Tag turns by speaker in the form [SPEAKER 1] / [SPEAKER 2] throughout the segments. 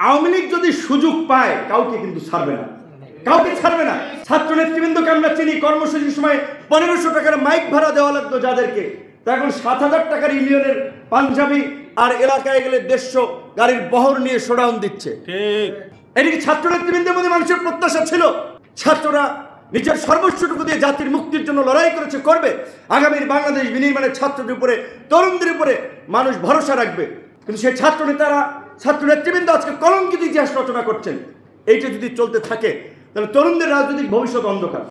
[SPEAKER 1] আওয়ামী লীগ যদি সুযোগ পায় কাউকে কিন্তু ছাড়বে না, কাউকে ছাড়বে না। ছাত্র নেতৃবৃন্দকে আমরা চিনি, কর্মসূচির সময় 1500 টাকার মাইক ভাড়া দেওয়া লাগতো যাদেরকে, তা এখন 7000 টাকার ইউনিয়নের পাঞ্জাবি আর এলাকায় গেলে 150 গাড়ির বহর নিয়ে শোডাউন দিচ্ছে। ঠিক, এদিকে ছাত্র নেতৃবৃন্দের মধ্যে মানুষের প্রত্যাশা ছিল ছাত্ররা নিজের সর্বস্বটুকু দিয়ে জাতির মুক্তির জন্য লড়াই করেছে, করবে। আগামীর বাংলাদেশ বিনির্মাণে ছাত্রদের উপরে, তরুণদের উপরে মানুষ ভরসা রাখবে। কিন্তু সেই ছাত্র নেতারা, ছাত্র নেতৃবৃন্দ আজকে কলঙ্কিত ইতিহাস রচনা করছেন। এইটা যদি চলতে থাকে তাহলে তরুণদের রাজনৈতিক ভবিষ্যৎ অন্ধকার।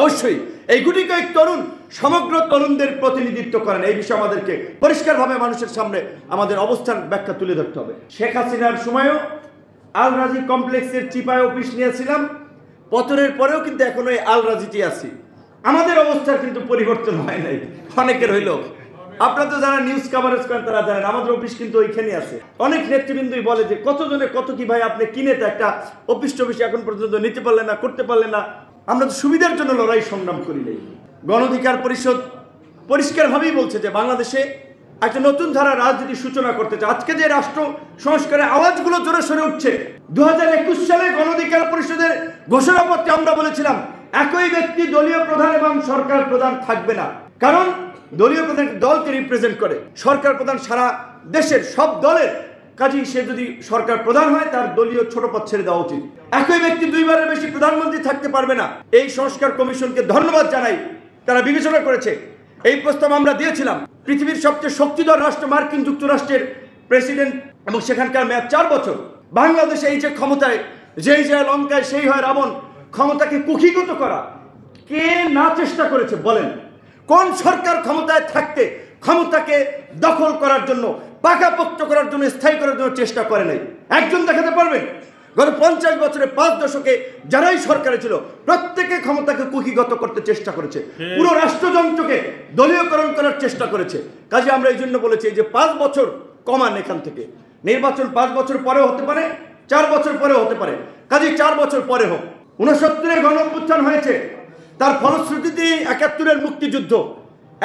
[SPEAKER 1] অবশ্যই এই গুটি কয়েক তরুণ সমগ্র তরুণদের প্রতিনিধিত্ব করেন, এই বিষয়ে আমাদেরকে পরিষ্কারভাবে মানুষের সামনে আমাদের অবস্থান ব্যাখ্যা তুলে ধরতে হবে। শেখ হাসিনার সময়ও আল রাজি কমপ্লেক্সের চিপায় অফিস নিয়েছিলাম, পতনের পরেও কিন্তু এখনো এই আল রাজিটি আছি। আমাদের অবস্থার কিন্তু পরিবর্তন হয় নাই, অনেকের হইল। আপনারা তো যারা নিউজ কাভারেজ করেন তারা জানেন আমাদের অফিস কিন্তু ওইখানে আছে। অনেক নেতৃবৃন্দই বলে যে কতজনে কত কি ভাই আপনি কিনে তো একটা অফিস টফিস এখন পর্যন্ত নিতে পারলেন না, করতে পারলেন না। আমরা তো সুবিধার জন্য লড়াই সংগ্রাম করি নাই। গণ অধিকার পরিষদ পরিষ্কারভাবেই বলছে যে বাংলাদেশে একটা নতুন ধারা রাজনীতির সূচনা করতে চায়। আজকে যে রাষ্ট্র সংস্কারের আওয়াজগুলো জোরে সরে উঠছে, 2021 সালে গণ অধিকার পরিষদের ঘোষণাপত্রে আমরা বলেছিলাম একই ব্যক্তি দলীয় প্রধান এবং সরকার প্রধান থাকবে না, কারণ দলীয় প্রধান দলকে রিপ্রেজেন্ট করে, সরকার প্রধান সারা দেশের সব দলের। কাজেই সে যদি সরকার প্রধান হয় তার দলীয় ছোট পদ ছেড়ে দেওয়া উচিত। একই ব্যক্তি দুইবারের বেশি প্রধানমন্ত্রী থাকতে পারবে না। এই সংস্কার কমিশনকে ধন্যবাদ জানাই, তারা বিবেচনা করেছে। এই প্রস্তাব আমরা দিয়েছিলাম। পৃথিবীর সবচেয়ে শক্তিধর রাষ্ট্র মার্কিন যুক্তরাষ্ট্রের প্রেসিডেন্ট এবং সেখানকার মেয়াদ 4 বছর। বাংলাদেশে এই যে ক্ষমতায়, যেই যায় লঙ্কায় সেই হয় রাবণ, ক্ষমতাকে কুক্ষিগত করা কে না চেষ্টা করেছে বলেন? কোন সরকার ক্ষমতায় থাকতে ক্ষমতাকে দখল করার জন্য, পাকাপোক্ত করার জন্য, স্থায়ী করার জন্য চেষ্টা করে নাই? একজন দেখাতে পারবেন? গত 50 বছরে 5 দশকে যারাই সরকারে ছিল প্রত্যেকে ক্ষমতাকে কুক্ষিগত করতে চেষ্টা করেছে, পুরো রাষ্ট্রযন্ত্রকে দলীয়করণ করার চেষ্টা করেছে। কাজে আমরা এই জন্য বলেছি যে 5 বছর কমান, এখান থেকে নির্বাচন 5 বছর পরেও হতে পারে, 4 বছর পরেও হতে পারে। কাজে 4 বছর পরে হোক। 69-এ গণ অভ্যুত্থান হয়েছে, তার ফলশ্রুতিতে 71-এর মুক্তিযুদ্ধ।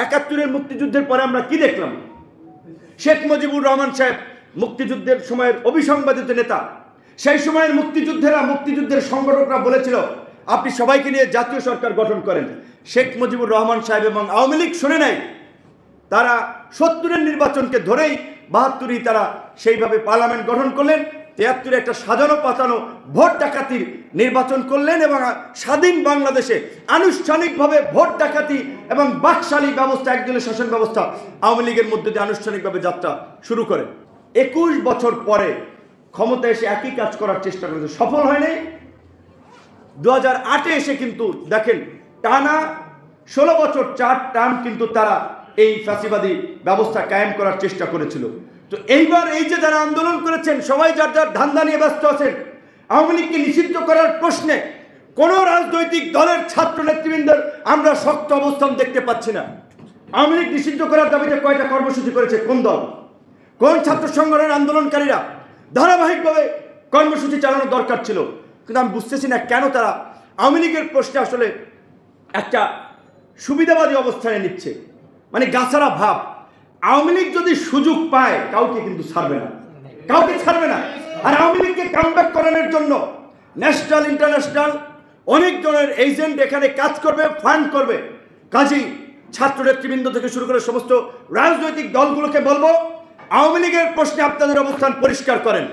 [SPEAKER 1] 71-এর মুক্তিযুদ্ধের পরে আমরা কি দেখলাম? শেখ মুজিবুর রহমান সাহেব মুক্তিযুদ্ধের সময়ের অবিসংবাদিত নেতা। সেই সময়ের মুক্তিযুদ্ধেরা, মুক্তিযুদ্ধের সংগঠকরা বলেছিল আপনি সবাইকে নিয়ে জাতীয় সরকার গঠন করেন। শেখ মুজিবুর রহমান সাহেব এবং আওয়ামী লীগ শুনে নাই, তারা 70-এর নির্বাচনকে ধরেই 72-ই তারা সেইভাবে পার্লামেন্ট গঠন করলেন। 73-এ একটা সাজানো পাতানো ভোট ডাকাতির নির্বাচন করলেন এবং স্বাধীন বাংলাদেশে আনুষ্ঠানিকভাবে ভোট ডাকাতি এবং বাকশালী ব্যবস্থা, একদলীয় শাসন ব্যবস্থা আওয়ামী লীগের মধ্যে দিয়ে আনুষ্ঠানিকভাবে যাত্রা শুরু করে। 21 বছর পরে ক্ষমতায় এসে একই কাজ করার চেষ্টা করেছে, সফল হয় নাই। 2008-এ এসে কিন্তু দেখেন টানা 16 বছর 4 টার্ম কিন্তু তারা এই ফ্যাসিবাদী ব্যবস্থা কায়েম করার চেষ্টা করেছিল। তো এইবার এই যে যারা আন্দোলন করেছেন সবাই যার যার ধান্দা নিয়ে ব্যস্ত আছেন। আওয়ামী লীগকে নিষিদ্ধ করার প্রশ্নে কোন রাজনৈতিক দলের ছাত্র নেতৃবৃন্দের আমরা শক্ত অবস্থান দেখতে পাচ্ছি না। আওয়ামী লীগ নিষিদ্ধ করার দাবিতে কয়টা কর্মসূচি করেছে কোন দল, কোন ছাত্র সংগঠনের আন্দোলনকারীরা? ধারাবাহিকভাবে কর্মসূচি চালানো দরকার ছিল, কিন্তু আমি বুঝতেছি না কেন তারা আওয়ামী লীগের প্রশ্নে আসলে একটা সুবিধাবাদী অবস্থানে নিচ্ছে, মানে গাছারা ভাব। আওয়ামী লীগ যদি সুযোগ পায় কাউকে কিন্তু ছাড়বে না, কাউকে ছাড়বে না। আর আওয়ামী লীগকে কামব্যাক করানোর জন্য ন্যাশনাল ইন্টারন্যাশনাল অনেক জনের এজেন্ট এখানে কাজ করবে, ফান্ড করবে। কাজেই ছাত্র নেতৃবৃন্দ থেকে শুরু করে সমস্ত রাজনৈতিক দলগুলোকে বলবো আওয়ামী লীগের প্রশ্নে আপনাদের অবস্থান পরিষ্কার করেন।